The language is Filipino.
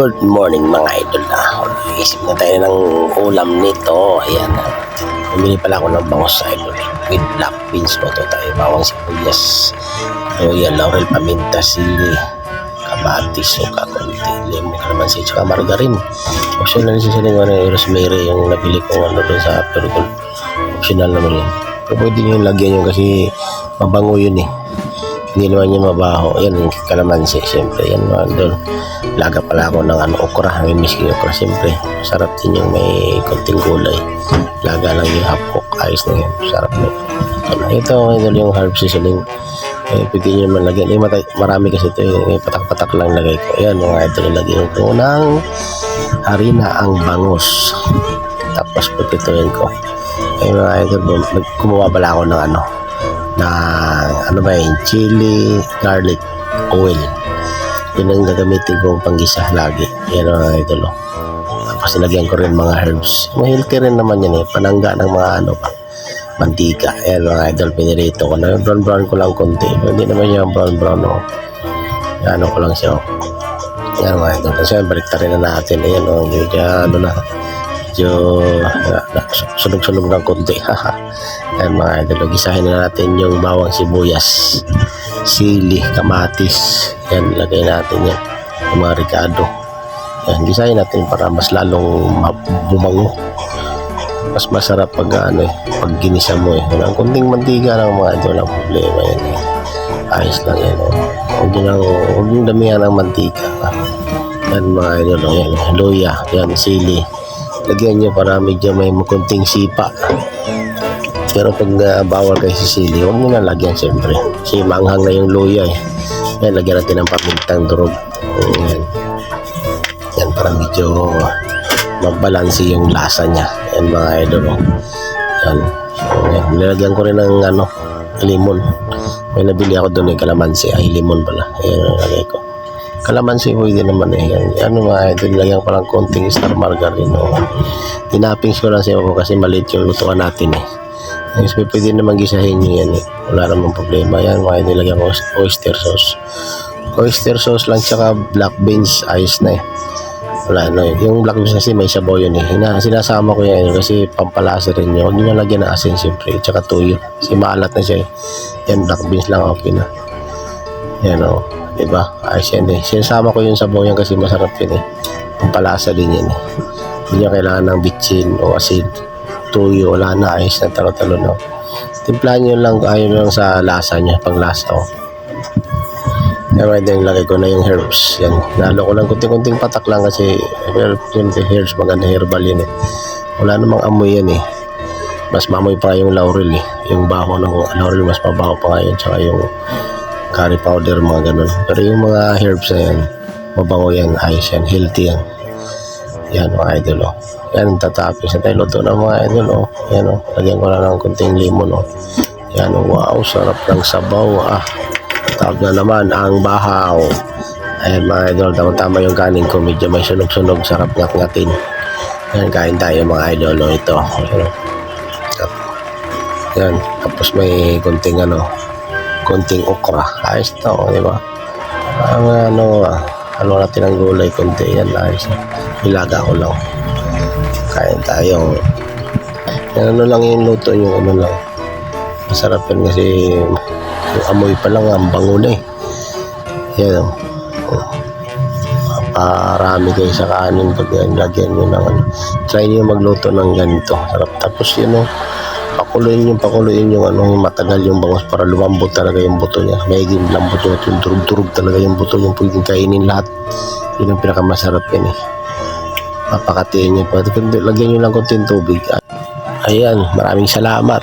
Good morning mga idol na. Isip na tayo ng ulam nito. Ayan. Bumili pala ako ng bangus idol. With black beans po ito tayo. Bawang sibuyas. Royal laurel, paminta, sili, kamatis, suka, konti, lemon, kalamansi, tsaka margarine. Optional siya yung rosemary yung nabili ko doon sa Perugol. Optional naman yun. Pero pwede nyo lagyan yun kasi mabango yun eh. Hindi naman yung mabaho. Yan yung kalamansi. Siyempre yan naman doon. Laga pala ako ng okra. Namimiss ko yung okra. Siyempre sarap din yung may konting gulay. Laga lang yung hapok. Ayos na yun. Sarap na yun. Ito yung herb seasoning. Pwede nyo naman lagyan. Marami kasi ito. Patak-patak lang lagay ko. Ayan mga ito nilagyan ko ng harina ang bangus. Tapos putituin ko. Ayan mga ito. Kumuha pala ako ng chili, garlic, oil. Yun ang gagamitin kong panggisa lagi. Yan ang idol. Tapos nilagyan ko rin mga herbs. Healthy rin naman yan eh. Panangga ng mga mantika. Yan mga idol. Pinirito ko na. Brown ko lang konti. Hindi naman yung brown. Yan ko lang siya. Yan mga idol. Kasi baliktarin na natin. Ayan o. Sunog-sunog ng konti. Yan mga idol, gisahin na natin yung bawang sibuyas, sili, kamatis. Yan, lagay natin yan, yung mga ricado. Yan, gisahin natin para mas lalong bumango. Mas masarap pag pag ginisa mo eh. Ang kunting mantika lang mga idol, ang problema yan eh. Ayos lang yan oh. Huwag yung damihan ng mantika. Yan mga idol, yan, luya, yan, sili. Lagyan nyo para medyo may kunting sipa. Pero pag bawal kayo sa sili, huwag nyo na lagyan siyempre. Kasi maanghang na yung luya eh. Yan, lagyan natin ng pamintang durog. Yan, para medyo magbalansi yung lasa niya. Yan mga idol. Yan. So, yan. Nilagyan ko rin ng limon. May nabili ako doon ng kalamansi. Ay, limon pala. Ayan, nilagay ko. Kalamansi pwede naman eh. Yan mga idol, lagyan ko lang konting star margarine. Tinapings ko lang siya kasi maliit yung lutuan natin eh. Pwede naman gisahin nyo yan eh. Wala namang problema. Yan mga idol, lagyan ko oyster sauce. Oyster sauce lang tsaka black beans. Ayos na eh. Wala na eh. Yung black beans kasi may sabaw yun eh. Sinasama ko yan kasi pampalasa rin nyo. Huwag nyo na lagyan ng asin siyempre. Tsaka tuyo. Kasi maalat na siya eh. Yan, black beans lang okay na. Yan o. Diba? Ayos yan eh. Sinasama ko yung sabaw yan kasi masarap yun eh. Pampalasa din yan eh. Hindi nyo kailangan ng bitchin o asin. Tuyo, wala na, ayos na talo-talo no. Timplahan nyo lang, ayaw lang sa lasa nya, pang lasa o. Kaya din lagay ko na yung herbs. Yan, nalo ko lang kunting-kunting patak lang kasi yung herbs, maganda herbal yan eh. Wala namang amoy yan eh. Mas mamoy pa yung laurel eh. Yung baho ng laurel mas mabaho pa ngayon. Tsaka yung curry powder, mga ganun. Pero yung mga herbs na yan, mabango yan, ayos yan, healthy yan. Yan mga idol o. Yan, tatapis na tayo luto ng mga idol o. Yan o, lagyan ko na ng kunting limon o. Yan o, wow, sarap ng sabaw tawag na naman ang bahaw. Ayan mga idol, tama yung kanin ko, medyo may sunog-sunog, sarap ngat-ngatin. Yan, kain tayo mga idol o. Ito yan, tapos may kunting konting okra. Ayos to, di ba? Ang natin ang gulay konti. Yan, ayos. Ilaga ko lang. Kain tayo. Yan, lang yung luto yung lang. Masarap yan kasi yung amoy pa lang, ang bango na eh. Yan. Parami kayo sa kanin pag lagyan nyo ng try nyo magluto ng ganito. Sarap. Tapos yun pakuluin yung yung matagal yung bangus para lumambot talaga yung buto niya. Mayiging lambot yung durug-durug talaga yung buto, yung pwedeng kainin lahat. Yun ang pinakamasarap yan eh. Papakatiin nyo pa. Lagyan nyo lang konting tubig. Ayan, maraming salamat.